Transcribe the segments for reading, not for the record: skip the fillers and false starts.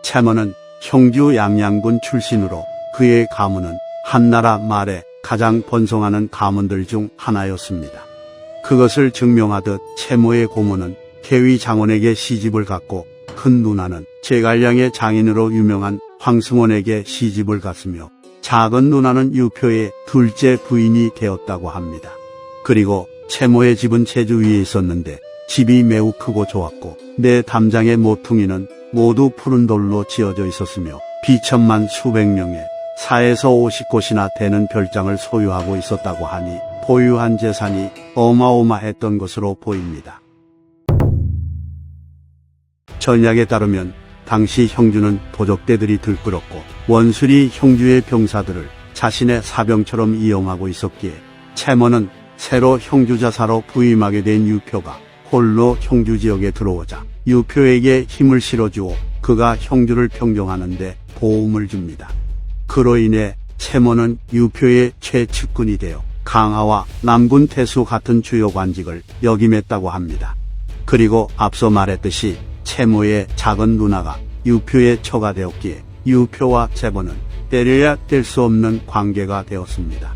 채모는 형주 양양군 출신으로 그의 가문은 한나라 말에 가장 번성하는 가문들 중 하나였습니다. 그것을 증명하듯 채모의 고모는 계위 장원에게 시집을 갔고 큰 누나는 제갈량의 장인으로 유명한 황승원에게 시집을 갔으며 작은 누나는 유표의 둘째 부인이 되었다고 합니다. 그리고 채모의 집은 제주 위에 있었는데 집이 매우 크고 좋았고 네 담장의 모퉁이는 모두 푸른 돌로 지어져 있었으며 비천만 수백 명의 4에서 50곳이나 되는 별장을 소유하고 있었다고 하니 보유한 재산이 어마어마했던 것으로 보입니다. 전약에 따르면 당시 형주는 도적대들이 들끓었고 원술이 형주의 병사들을 자신의 사병처럼 이용하고 있었기에 채모는 새로 형주자사로 부임하게 된 유표가 홀로 형주 지역에 들어오자 유표에게 힘을 실어주어 그가 형주를 평정하는데 도움을 줍니다. 그로 인해 채모는 유표의 최측근이 되어 강하와 남군 태수 같은 주요 관직을 역임했다고 합니다. 그리고 앞서 말했듯이 채모의 작은 누나가 유표의 처가 되었기에 유표와 채모는 때려야 뗄 수 없는 관계가 되었습니다.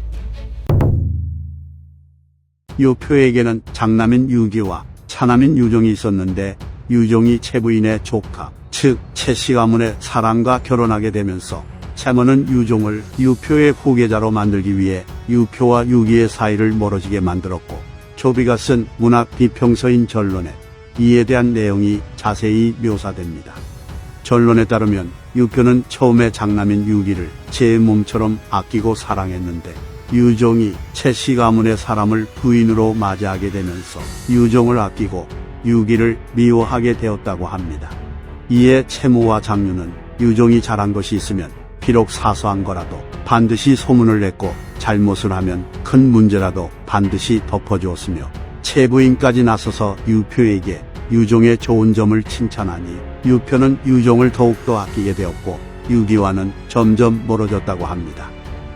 유표에게는 장남인 유기와 차남인 유종이 있었는데 유종이 채부인의 조카, 즉 채씨 가문의 사람과 결혼하게 되면서 채모는 유종을 유표의 후계자로 만들기 위해 유표와 유기의 사이를 멀어지게 만들었고 조비가 쓴 문학 비평서인 전론에 이에 대한 내용이 자세히 묘사됩니다. 전론에 따르면 유표는 처음에 장남인 유기를 제 몸처럼 아끼고 사랑했는데 유종이 채씨 가문의 사람을 부인으로 맞이하게 되면서 유종을 아끼고 유기를 미워하게 되었다고 합니다. 이에 채모와 장류는 유종이 잘한 것이 있으면 비록 사소한 거라도 반드시 소문을 냈고 잘못을 하면 큰 문제라도 반드시 덮어주었으며 채부인까지 나서서 유표에게 유종의 좋은 점을 칭찬하니 유표는 유종을 더욱더 아끼게 되었고 유기와는 점점 멀어졌다고 합니다.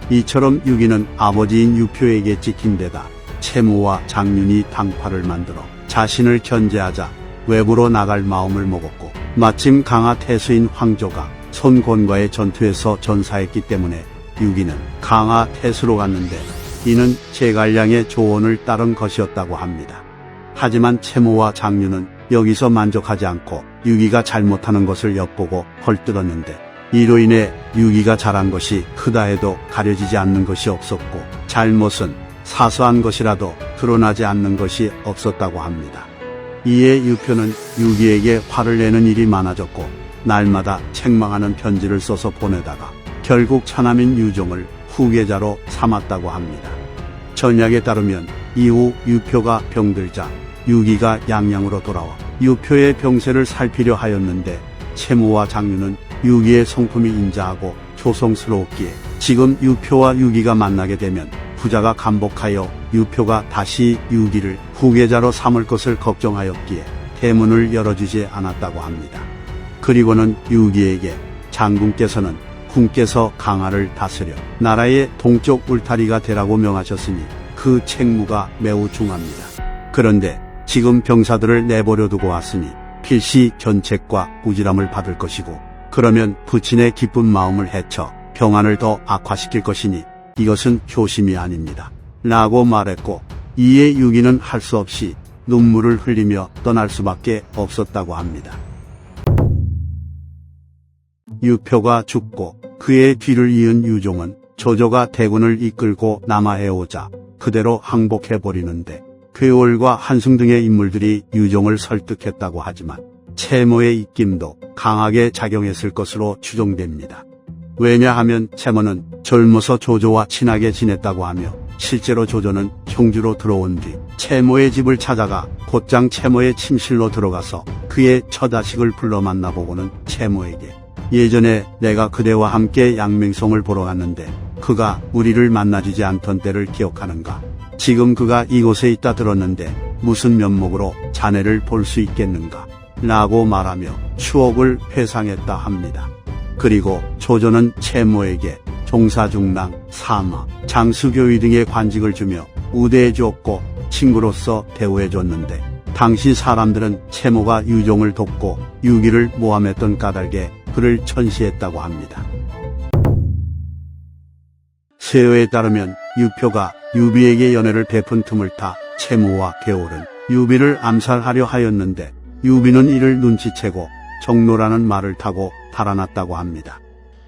이처럼 유기는 아버지인 유표에게 찍힌 데다 채모와 장윤이 당파를 만들어 자신을 견제하자 외부로 나갈 마음을 먹었고 마침 강하 태수인 황조가 손곤과의 전투에서 전사했기 때문에 유기는 강하 태수로 갔는데 이는 제갈량의 조언을 따른 것이었다고 합니다. 하지만 채모와 장윤은 여기서 만족하지 않고 유기가 잘못하는 것을 엿보고 헐뜯었는데 이로 인해 유기가 잘한 것이 크다 해도 가려지지 않는 것이 없었고 잘못은 사소한 것이라도 드러나지 않는 것이 없었다고 합니다. 이에 유표는 유기에게 화를 내는 일이 많아졌고 날마다 책망하는 편지를 써서 보내다가 결국 차남인 유종을 후계자로 삼았다고 합니다. 전약에 따르면 이후 유표가 병들자 유기가 양양으로 돌아와 유표의 병세를 살피려 하였는데 채모와 장류는 유기의 성품이 인자하고 조성스러웠기에 지금 유표와 유기가 만나게 되면 부자가 감복하여 유표가 다시 유기를 후계자로 삼을 것을 걱정하였기에 대문을 열어주지 않았다고 합니다. 그리고는 유기에게 장군께서는 군께서 강하를 다스려 나라의 동쪽 울타리가 되라고 명하셨으니 그 책무가 매우 중합니다. 그런데 지금 병사들을 내버려 두고 왔으니 필시 견책과 꾸지람을 받을 것이고 그러면 부친의 기쁜 마음을 해쳐 평안을 더 악화시킬 것이니 이것은 효심이 아닙니다. 라고 말했고 이에 유기는 할 수 없이 눈물을 흘리며 떠날 수밖에 없었다고 합니다. 유표가 죽고 그의 뒤를 이은 유종은 조조가 대군을 이끌고 남하해오자 그대로 항복해버리는데 괴월과 한승 등의 인물들이 유종을 설득했다고 하지만 채모의 입김도 강하게 작용했을 것으로 추정됩니다. 왜냐하면 채모는 젊어서 조조와 친하게 지냈다고 하며 실제로 조조는 형주로 들어온 뒤 채모의 집을 찾아가 곧장 채모의 침실로 들어가서 그의 처자식을 불러 만나보고는 채모에게 예전에 내가 그대와 함께 양명성을 보러 갔는데 그가 우리를 만나주지 않던 때를 기억하는가? 지금 그가 이곳에 있다 들었는데 무슨 면목으로 자네를 볼 수 있겠는가? 라고 말하며 추억을 회상했다 합니다. 그리고 조조는 채모에게 종사중랑, 사마, 장수교위 등의 관직을 주며 우대해 주었고 친구로서 대우해 줬는데 당시 사람들은 채모가 유종을 돕고 유기를 모함했던 까닭에 그를 천시했다고 합니다. 세어에 따르면 유표가 유비에게 연애를 베푼 틈을 타 채무와 개월은 유비를 암살하려 하였는데 유비는 이를 눈치채고 정로라는 말을 타고 달아났다고 합니다.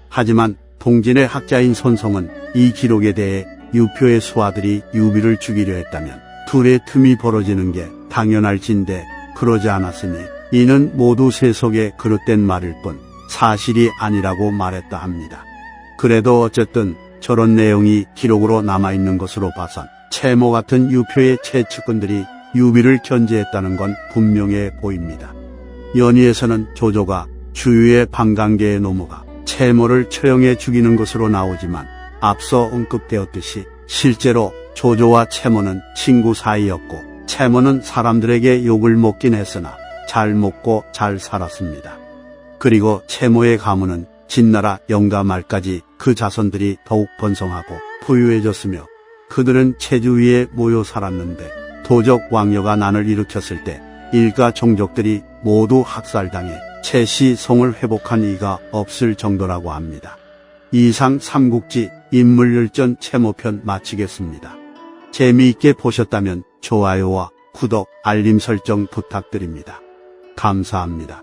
하지만 동진의 학자인 손성은 이 기록에 대해 유표의 수하들이 유비를 죽이려 했다면 둘의 틈이 벌어지는 게 당연할진데 그러지 않았으니 이는 모두 세속의 그릇된 말일 뿐 사실이 아니라고 말했다 합니다. 그래도 어쨌든 저런 내용이 기록으로 남아있는 것으로 봐선 채모 같은 유표의 최측근들이 유비를 견제했다는 건 분명해 보입니다. 연희에서는 조조가 주유의 방강계의 노무가 채모를 처형해 죽이는 것으로 나오지만 앞서 언급되었듯이 실제로 조조와 채모는 친구 사이였고 채모는 사람들에게 욕을 먹긴 했으나 잘 먹고 잘 살았습니다. 그리고 채모의 가문은 진나라 영가 말까지 그 자손들이 더욱 번성하고 부유해졌으며 그들은 체주 위에 모여 살았는데 도적 왕녀가 난을 일으켰을 때 일가 종족들이 모두 학살당해 채씨 성을 회복한 이가 없을 정도라고 합니다. 이상 삼국지 인물열전 채모편 마치겠습니다. 재미있게 보셨다면 좋아요와 구독, 알림 설정 부탁드립니다. 감사합니다.